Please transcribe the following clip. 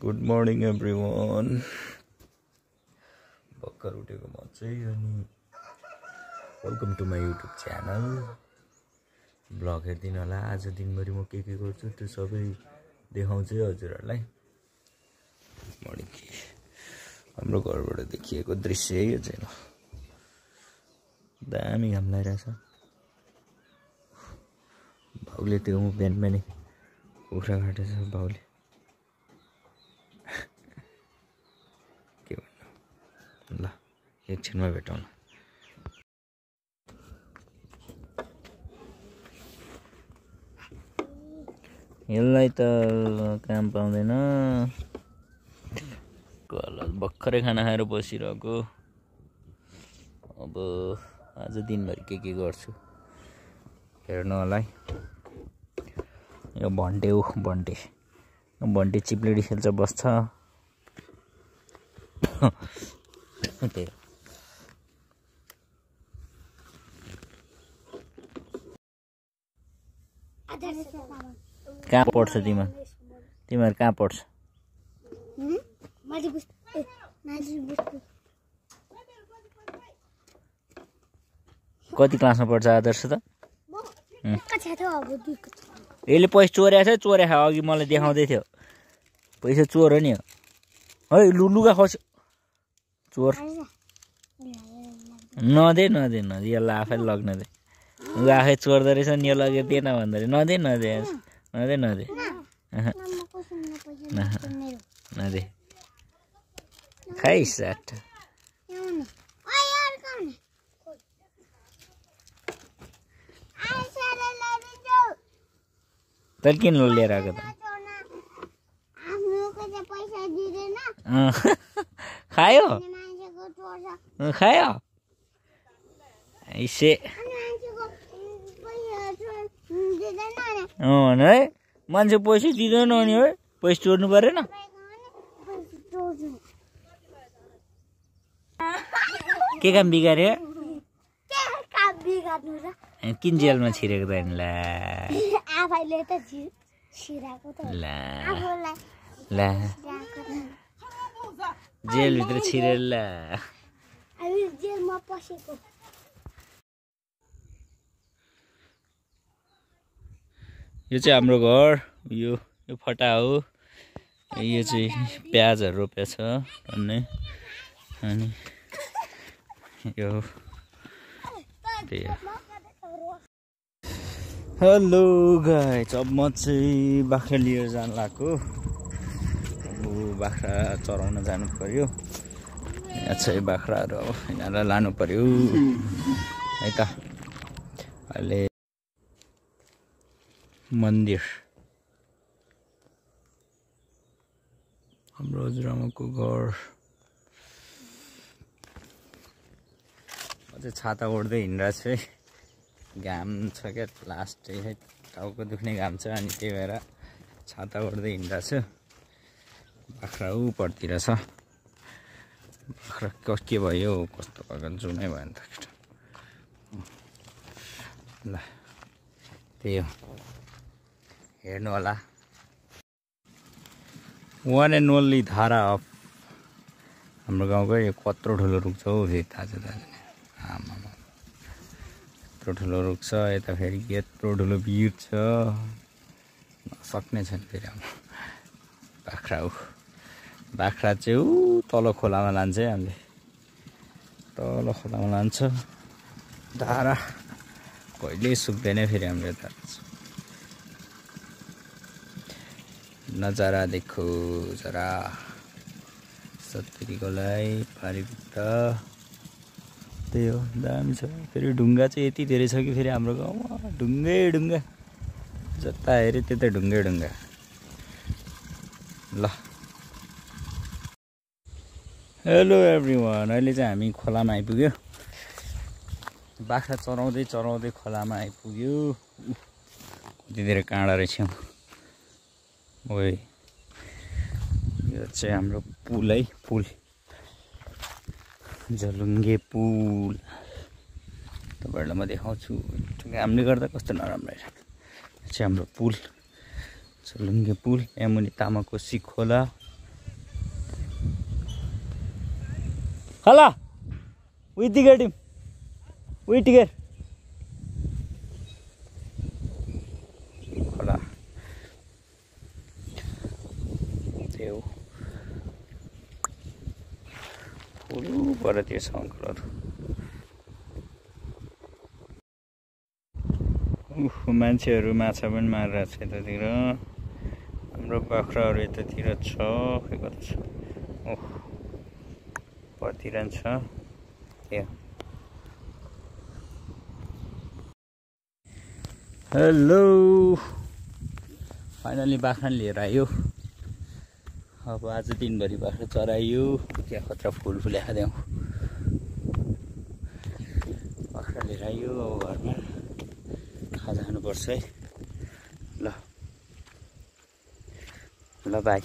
Good morning everyone. भर्खर उठेको म चाहिँ अनि welcome to my YouTube channel. Blog हेरिदिनु होला। आज दिनभरि म के गर्छु त्यो सबै देखाउँछु हजुरहरूलाई। मर्निङ हाम्रो घरबाट देखिएको दृश्य यो चाहिँ दामी घाम लागिरहेछ। भाउले त्यो बिहान बिहानै कुखुरा काटेछ भाउले। के भन्नु ल एकछिनमा भेटौँ। यसलाई त काम पाउँदैन। भर्खरै खाना खाएर बसिरहेको। अब आज दिनभरि के गर्छु हेर्नु होला है। यो भन्टे भन्टे चिप्लेडी खेल्छ बस्छ। त्यही कहाँ पढ्छ तिमीहरू कहाँ पढ्छ? कति क्लासमा पढ्छ आदर्श त? यसले पैसा चोरेको छ। अघि मलाई देखाउँदै थियो। पैसा चोर हो नि है। लुगा खस्यो चोर। नदे यसलाई आफैले लग्न दे। ऊ आफै चोर्दो रहेछ नि। यो लगेर दिएन भन्दा नदे खाइ साट। तर किन लिएर आएको त? खायो ऐसे है। मान्छे पैसा दिँदैन नि है। पैसा चोर्नु परेन। के काम बिगार्यो? किन जेलमा छिरेको त ला जेलभित्र छिरेर ला। यो चाहिँ हाम्रो घर। यो फटा हो। यो चाहिँ प्याजहरू रोपेको छ अनि यो हेलो गाइस, अब म चाहिँ बाख्रा लिएर जानु लाग्यो। अब बाख्रा चराउन जानु पर्यो। यहाँ चाहिँ बाख्राहरू अब यिनीहरूलाई लानु पर्यो है त। अहिले मन्दिर हाम्रो हजुरआमाको घर। म चाहिँ छाता ओढ्दै हिँडिरहेको छु है। घाम छ क्या लास्ट है। टाउको दुख्ने घाम छ अनि त्यही भएर छाता ओढ्दै हिँडिरहेको छु। बाख्रा उपरतिर छ। बाख्रा के भयो कस्तो भएको जुनै भयो नि त ल। त्यही हो हेर्नु होला। वान एन्ड ओन्ली धारा अफ हाम्रो गाउँकै यो कत्रो ठुलो रुख छ हौ। फेरि ताजा आमा यत्रो ठुलो रुख छ। यता फेरि यत्रो ठुलो भिड छ। नसक्ने छ नि फेरि हाम्रो बाख्रा चाहिँ ऊ तल खोलामा लान्छ है हामीले। तल खोलामा लान्छ। धारा कहिले सुक्दैन फेरि हाम्रो यता। नजारा देखो जरा सत्तरीकोलाई पारिभित्र। त्यही हो दामी छ। फेरि ढुङ्गा चाहिँ यति धेरै छ कि फेरि हाम्रो गाउँमा ढुङ्गा जता हेऱ्यो त्यतै ढुङ्गा ल। हेलो एभ्रिवान, अहिले चाहिँ हामी खोलामा आइपुग्यो। बाख्रा चराउँदै खोलामा आइपुग्यो। कति धेरै काँडा रहेछ। ओइ यो चाहिँ हाम्रो पुल है। पुल झलुङ्गे पुल तपाईँहरूलाई म देखाउँछु। घामले गर्दा कस्तो नराम्रो रहेछ। यो चाहिँ हाम्रो पुल झलुङ्गे पुल। यहाँ मुनि तामाकोसी खोला हला we get him. We get. Hola. Teo. Ulu pada dia sound keluar. मान्छेहरु माछा पनि मारिरहेछ यतातिर हाम्रो बाख्राहरु यतातिर छ के गर्छ ओह पर्तिरहन्छ हेलो फाइनली बाख्रा लिएर आयो अब आज दिनभरि बाख्रा चराइयो क्या खतरा फुल फुल्या देऊ बाख्रा लिएर आयो अब घरमा जानुपर्छ है ल ल बाई